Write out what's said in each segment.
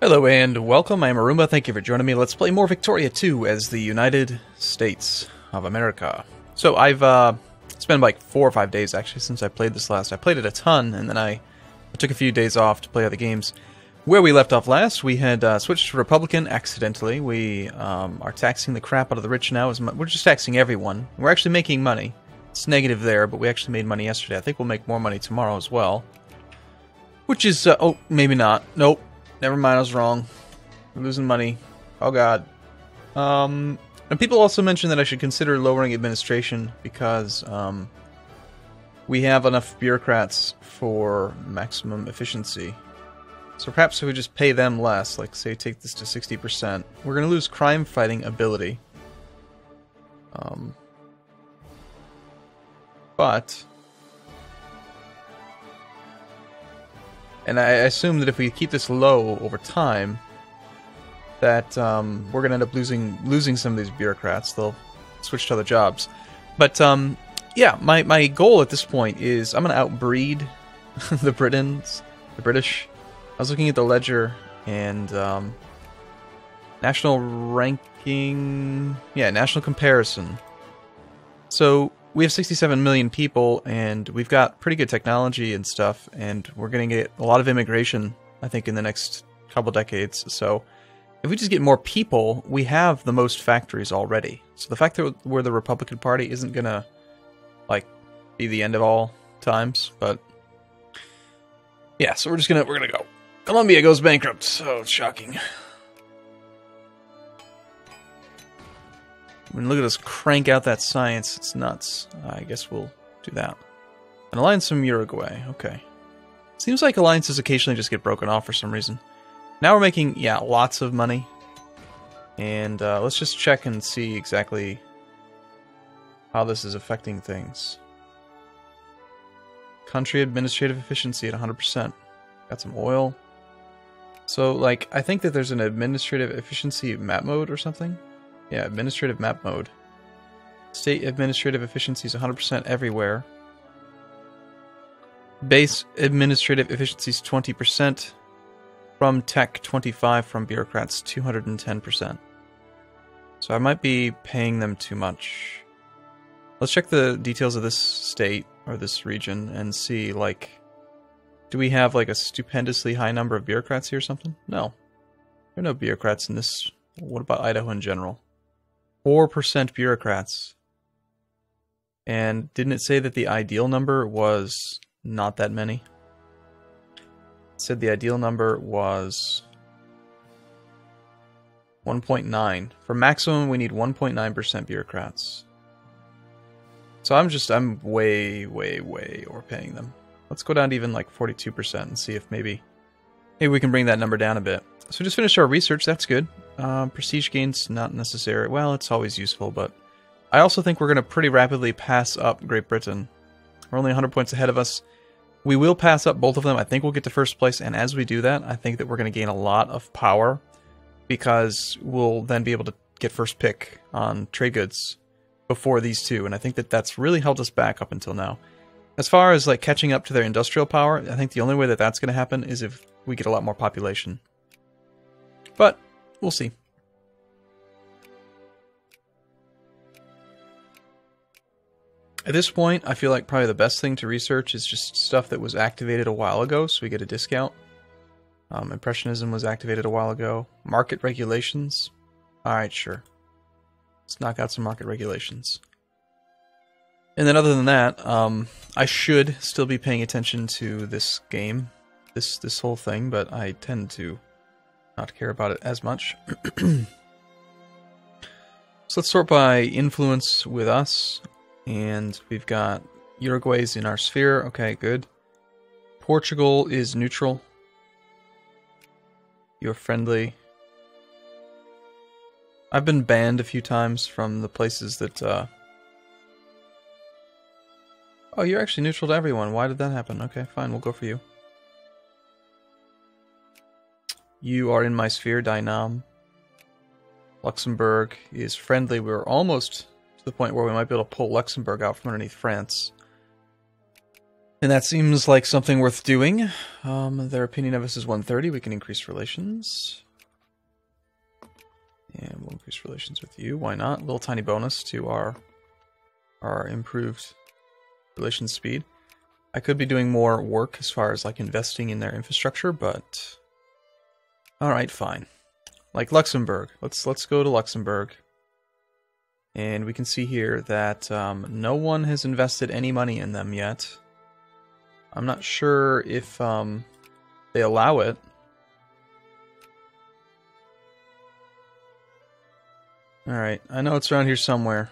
Hello and welcome, I am Arumba, thank you for joining me. Let's play more Victoria 2 as the United States of America. So it's been like 4 or 5 days actually since I played this last. I played it a ton and then I took a few days off to play other games. Where we left off last, we had switched to Republican accidentally. We are taxing the crap out of the rich now. We're just taxing everyone. We're actually making money. It's negative there, but we actually made money yesterday. I think we'll make more money tomorrow as well. Which is, oh, maybe not. Nope. Never mind, I was wrong. We're losing money. Oh god. And people also mentioned that I should consider lowering administration because we have enough bureaucrats for maximum efficiency. So perhaps if we just pay them less, like say take this to 60%, we're going to lose crime fighting ability. And I assume that if we keep this low over time, that we're going to end up losing some of these bureaucrats. They'll switch to other jobs. But yeah, my goal at this point is I'm going to outbreed the British. I was looking at the ledger and national ranking, yeah, national comparison. So we have 67 million people, and we've got pretty good technology and stuff, and we're going to get a lot of immigration, I think, in the next couple decades. So if we just get more people, we have the most factories already. So the fact that we're the Republican Party isn't going to, like, be the end of all times, but yeah, so we're gonna go. Colombia goes bankrupt. So shocking. I mean, look at us crank out that science. It's nuts. I guess we'll do that. An alliance from Uruguay. Okay. Seems like alliances occasionally just get broken off for some reason. Now we're making, yeah, lots of money. And let's just check and see exactly how this is affecting things. Country administrative efficiency at 100%. Got some oil. So, like, I think that there's an administrative efficiency map mode or something. Yeah, administrative map mode. State administrative efficiency is 100% everywhere. Base administrative efficiency is 20%. From tech, 25%. From bureaucrats, 210%. So I might be paying them too much. Let's check the details of this state, or this region, and see, like, do we have, like, a stupendously high number of bureaucrats here or something? No. There are no bureaucrats in this. What about Idaho in general? 4% bureaucrats. And didn't it say that the ideal number was not that many? It said the ideal number was 1.9. For maximum, we need 1.9% bureaucrats. So I'm way overpaying them. Let's go down to even like 42% and see if maybe we can bring that number down a bit. So we just finished our research, that's good. Prestige gains, not necessary. Well, it's always useful, but I also think we're going to pretty rapidly pass up Great Britain. We're only 100 points ahead of us. We will pass up both of them. I think we'll get to first place, and as we do that, I think that we're going to gain a lot of power because we'll then be able to get first pick on trade goods before these two, and I think that that's really held us back up until now. As far as like catching up to their industrial power, I think the only way that that's going to happen is if we get a lot more population. But we'll see. At this point, I feel like probably the best thing to research is just stuff that was activated a while ago, so we get a discount. Impressionism was activated a while ago. Market regulations. Alright, sure. Let's knock out some market regulations. And then other than that, I should still be paying attention to this game, this whole thing, but I tend to not care about it as much. So let's sort by influence with us, and we've got Uruguay's in our sphere. Okay, good. Portugal is neutral. You're friendly. I've been banned a few times from the places that... Oh, you're actually neutral to everyone. Why did that happen? Okay, fine, we'll go for you. You are in my sphere, Dynam. Luxembourg is friendly. We're almost to the point where we might be able to pull Luxembourg out from underneath France. And that seems like something worth doing. Their opinion of us is 130. We can increase relations. And we'll increase relations with you. Why not? A little tiny bonus to our improved relations speed. I could be doing more work as far as like investing in their infrastructure, but alright, fine. Like Luxembourg. Let's go to Luxembourg. And we can see here that no one has invested any money in them yet. I'm not sure if they allow it. Alright, I know it's around here somewhere.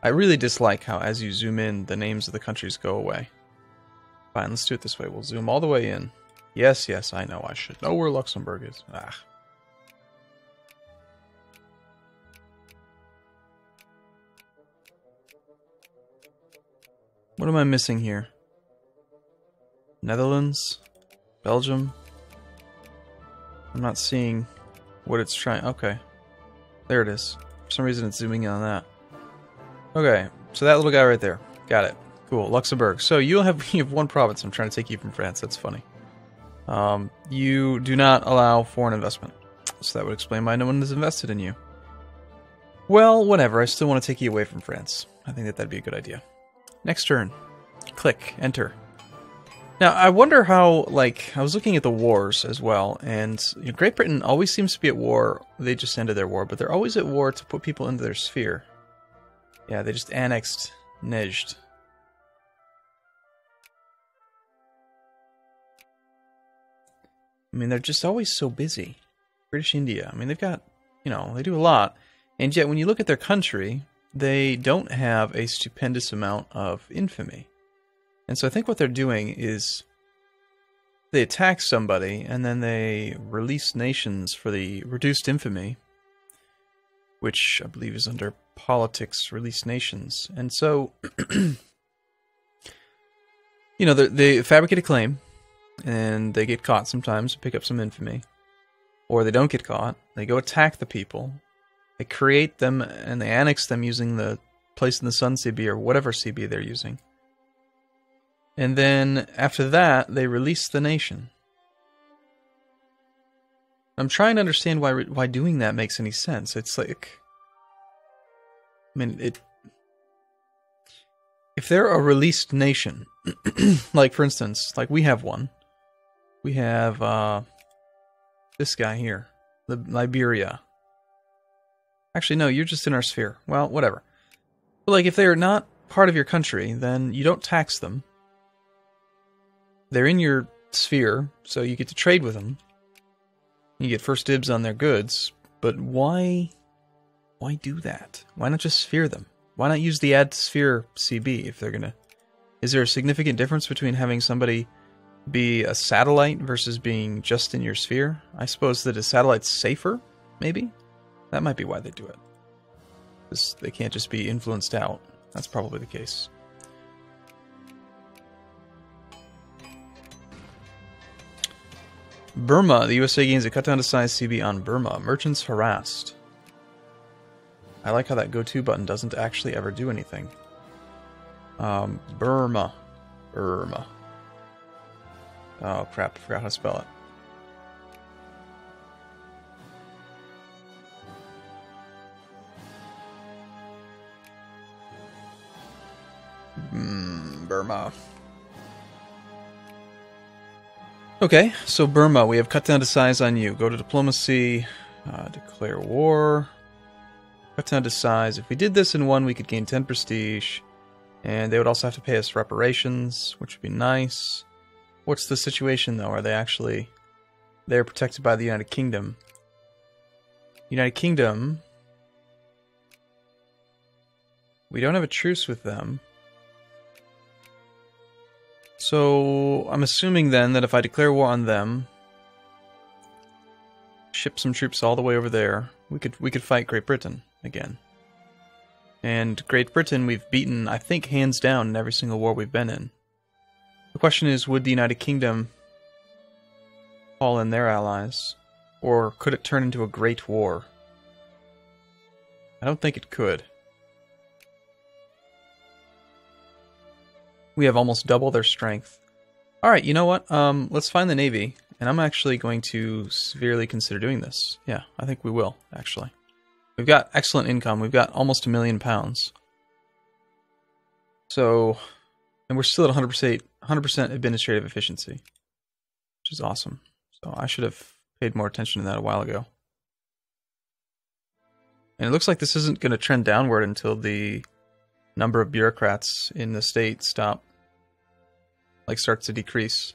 I really dislike how as you zoom in, the names of the countries go away. Fine, let's do it this way. We'll zoom all the way in. Yes, yes, I know. I should know where Luxembourg is. Ah. What am I missing here? Netherlands? Belgium? I'm not seeing what it's trying... Okay. There it is. For some reason it's zooming in on that. Okay, so that little guy right there. Got it. Cool. Luxembourg. So you have one province. I'm trying to take you from France. That's funny. You do not allow foreign investment. So that would explain why no one has invested in you. Well, whatever. I still want to take you away from France. I think that'd be a good idea. Next turn. Click. Enter. Now, I wonder how, like, I was looking at the wars as well, and you know, Great Britain always seems to be at war. They just ended their war, but they're always at war to put people into their sphere. Yeah, they just annexed Nejd. I mean, they're just always so busy. British India, I mean, they've got, you know, they do a lot. And yet, when you look at their country, they don't have a stupendous amount of infamy. And so I think what they're doing is they attack somebody, and then they release nations for the reduced infamy, which I believe is under politics, release nations. And so, you know, they fabricate a claim, and they get caught sometimes, pick up some infamy. Or they don't get caught, they go attack the people, they create them, and they annex them using the Place in the Sun CB, or whatever CB they're using. And then, after that, they release the nation. I'm trying to understand why doing that makes any sense. It's like... I mean, if they're a released nation, like, for instance, like we have one. We have, this guy here. Liberia. Actually, no, you're just in our sphere. Well, whatever. But, like, if they're not part of your country, then you don't tax them. They're in your sphere, so you get to trade with them. You get first dibs on their goods, but why do that? Why not just sphere them? Why not use the add sphere CB if they're gonna... Is there a significant difference between having somebody be a satellite versus being just in your sphere? I suppose that a satellite's safer, maybe? That might be why they do it. Because they can't just be influenced out. That's probably the case. Burma. The USA gains a cut down to size CB on Burma. Merchants harassed. I like how that go to button doesn't actually ever do anything. Burma. Burma. Oh crap, I forgot how to spell it. Burma. Okay, so Burma, we have cut down to size on you. Go to diplomacy, declare war, cut down to size. If we did this in one, we could gain 10 prestige, and they would also have to pay us reparations, which would be nice. What's the situation, though? Are they actually... They're protected by the United Kingdom. United Kingdom... We don't have a truce with them. So, I'm assuming then that if I declare war on them, ship some troops all the way over there, we could fight Great Britain again. And Great Britain we've beaten, I think, hands down in every single war we've been in. The question is, would the United Kingdom call in their allies? Or could it turn into a great war? I don't think it could. We have almost double their strength. Alright, you know what? Let's find the Navy, and I'm actually going to severely consider doing this. Yeah, I think we will, actually. We've got excellent income. We've got almost £1,000,000. So, and we're still at 100% administrative efficiency, which is awesome. So I should have paid more attention to that a while ago. And it looks like this isn't going to trend downward until the number of bureaucrats in the state starts to decrease.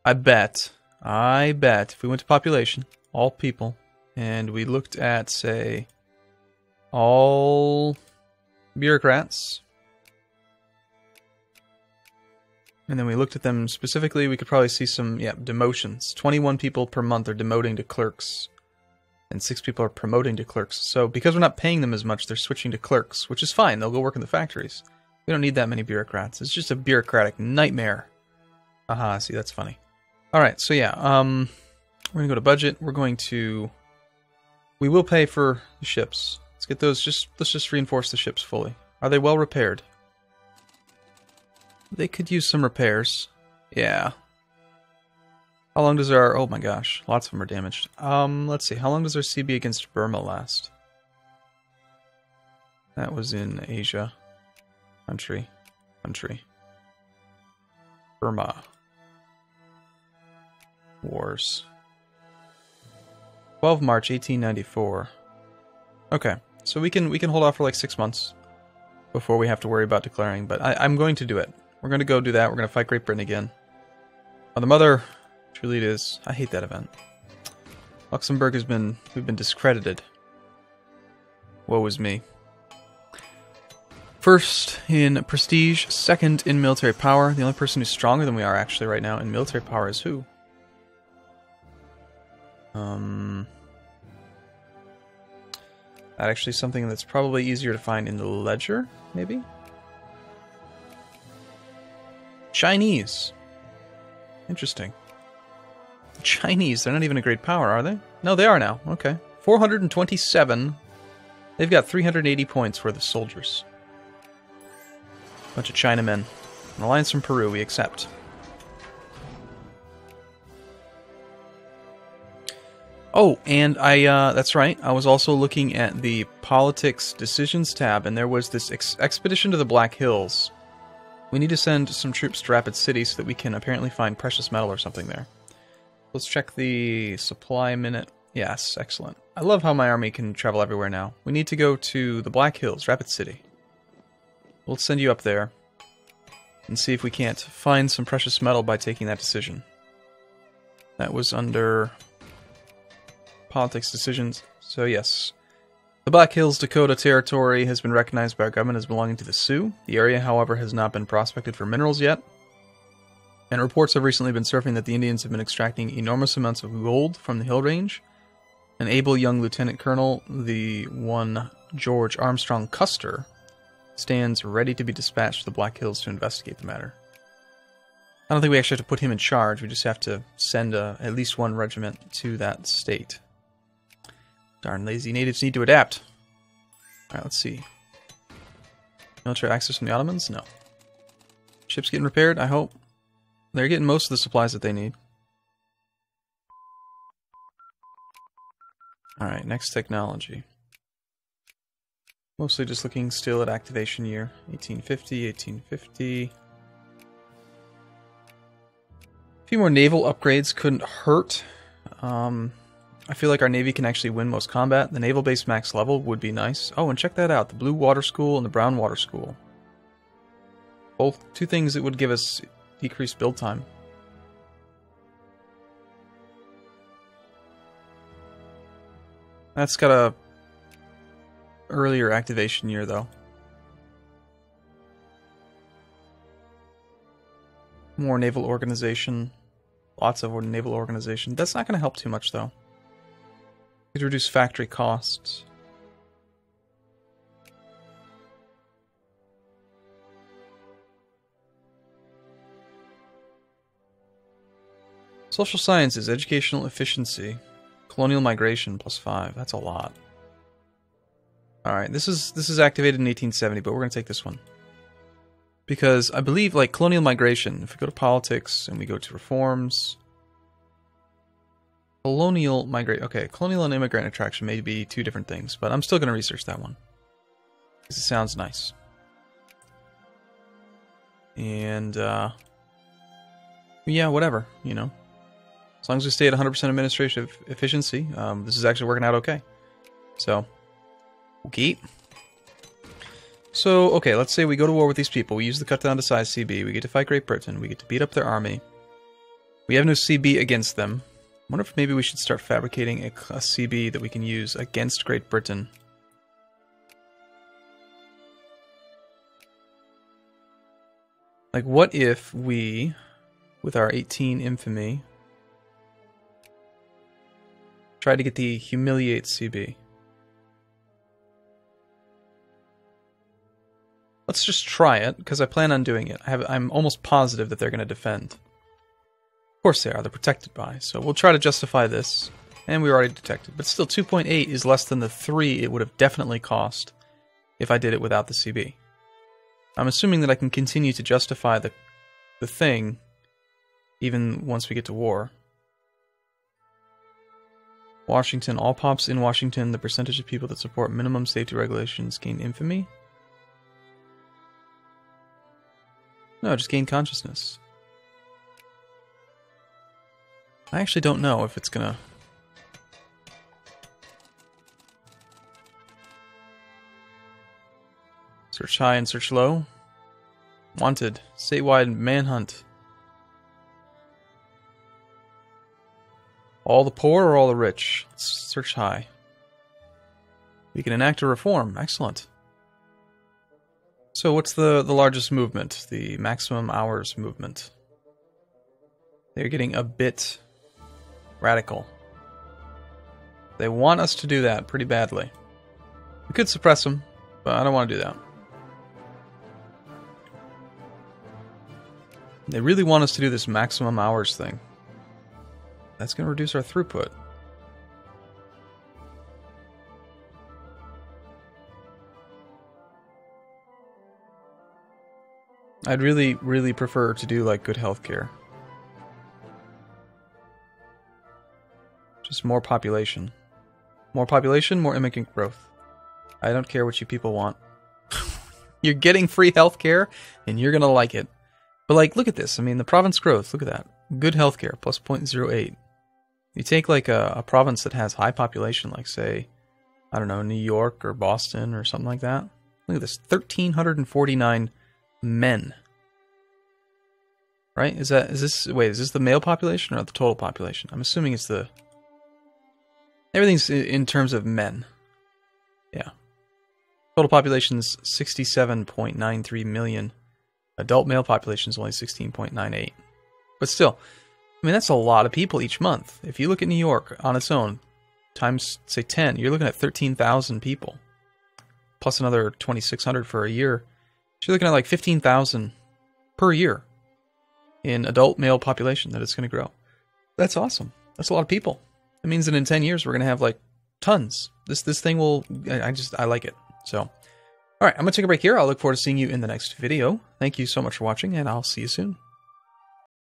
I bet if we went to population, all people, and we looked at, say, all bureaucrats, and then we looked at them specifically, we could probably see some, demotions. 21 people per month are demoting to clerks, and 6 people are promoting to clerks. So because we're not paying them as much, they're switching to clerks, which is fine. They'll go work in the factories. We don't need that many bureaucrats. It's just a bureaucratic nightmare. Aha, see, that's funny. Alright, so yeah, we're going to go to budget. We will pay for the ships. Let's get those, let's just reinforce the ships fully. Are they well repaired? They could use some repairs. Yeah. How long does our... Oh my gosh, lots of them are damaged. Let's see, how long does our CB against Burma last? That was in Asia. Country. Burma. Wars. 12 March 1894. Okay, so we can hold off for like 6 months before we have to worry about declaring, but I'm going to do it. We're going to go do that. We're going to fight Great Britain again. The mother, truly it is. I hate that event. Luxembourg we've been discredited. Woe is me. First in prestige, second in military power. The only person who's stronger than we are actually right now in military power is who? That actually is something that's probably easier to find in the ledger, maybe? Chinese. Interesting. Chinese, they're not even a great power, are they? No, they are now. Okay. 427. They've got 380 points worth of soldiers. Bunch of Chinamen. An alliance from Peru, we accept. Oh, and that's right, I was also looking at the Politics Decisions tab, and there was this expedition to the Black Hills. We need to send some troops to Rapid City so that we can apparently find precious metal or something there. Let's check the supply minute. Yes, excellent. I love how my army can travel everywhere now. We need to go to the Black Hills, Rapid City. We'll send you up there and see if we can't find some precious metal by taking that decision. That was under Politics Decisions. So yes. The Black Hills Dakota Territory has been recognized by our government as belonging to the Sioux. The area, however, has not been prospected for minerals yet. And reports have recently been surfacing that the Indians have been extracting enormous amounts of gold from the hill range. An able young lieutenant colonel, the one George Armstrong Custer, stands ready to be dispatched to the Black Hills to investigate the matter. I don't think we actually have to put him in charge. We just have to send at least one regiment to that state. Darn lazy natives need to adapt. Alright, let's see. Military access from the Ottomans? No. Ships getting repaired? I hope. They're getting most of the supplies that they need. Alright, next technology. Mostly just looking still at activation year. 1850, 1850. A few more naval upgrades couldn't hurt. I feel like our Navy can actually win most combat. The naval base max level would be nice. Oh, and check that out. The Blue Water School and the Brown Water School. Both two things that would give us decreased build time. That's got a earlier activation year, though. More naval organization. Lots of naval organization. That's not going to help too much, though. Could reduce factory costs. Social sciences, educational efficiency, colonial migration +5. That's a lot. Alright, this is activated in 1870, but we're going to take this one. Because I believe, like, colonial migration, if we go to politics and we go to reforms... Colonial migrate. Okay, colonial and immigrant attraction may be two different things, but I'm still going to research that one. Because it sounds nice. And, yeah, whatever, you know. As long as we stay at 100% administrative efficiency, this is actually working out okay. So, okay. So, okay, let's say we go to war with these people. We use the cut down to size CB. We get to fight Great Britain. We get to beat up their army. We have no CB against them. I wonder if maybe we should start fabricating a CB that we can use against Great Britain. Like, what if we, with our 18 infamy, try to get the humiliate CB? Let's just try it, because I plan on doing it. I'm almost positive that they're going to defend. Of course they are, they're protected by, so we'll try to justify this. And we already detected, but still 2.8 is less than the 3 it would have definitely cost if I did it without the CB. I'm assuming that I can continue to justify the thing even once we get to war. Washington, all pops in Washington, the percentage of people that support minimum safety regulations gain infamy? No, just gain consciousness. I actually don't know if it's gonna... Search high and search low. Wanted. Statewide manhunt. All the poor or all the rich? Let's search high. We can enact a reform. Excellent. So what's the largest movement? The maximum hours movement. They're getting a bit radical. They want us to do that pretty badly. We could suppress them, but I don't want to do that. They really want us to do this maximum hours thing. That's going to reduce our throughput. I'd really, really prefer to do like good healthcare. Just more population. More population, more immigrant growth. I don't care what you people want. You're getting free healthcare, and you're gonna like it. But like, look at this. I mean, the province growth, look at that. Good healthcare, plus 0.08. You take like a province that has high population, like say, I don't know, New York or Boston or something like that. Look at this, 1,349 men. Right? Is this the male population or the total population? I'm assuming it's the... Everything's in terms of men. Yeah. Total population is 67.93 million. Adult male population is only 16.98. But still, I mean, that's a lot of people each month. If you look at New York on its own, times, say, 10, you're looking at 13,000 people. Plus another 2,600 for a year. So you're looking at like 15,000 per year in adult male population that it's going to grow. That's awesome. That's a lot of people. It means that in 10 years, we're going to have like tons. This thing will, I like it. So, all right, I'm going to take a break here. I'll look forward to seeing you in the next video. Thank you so much for watching, and I'll see you soon.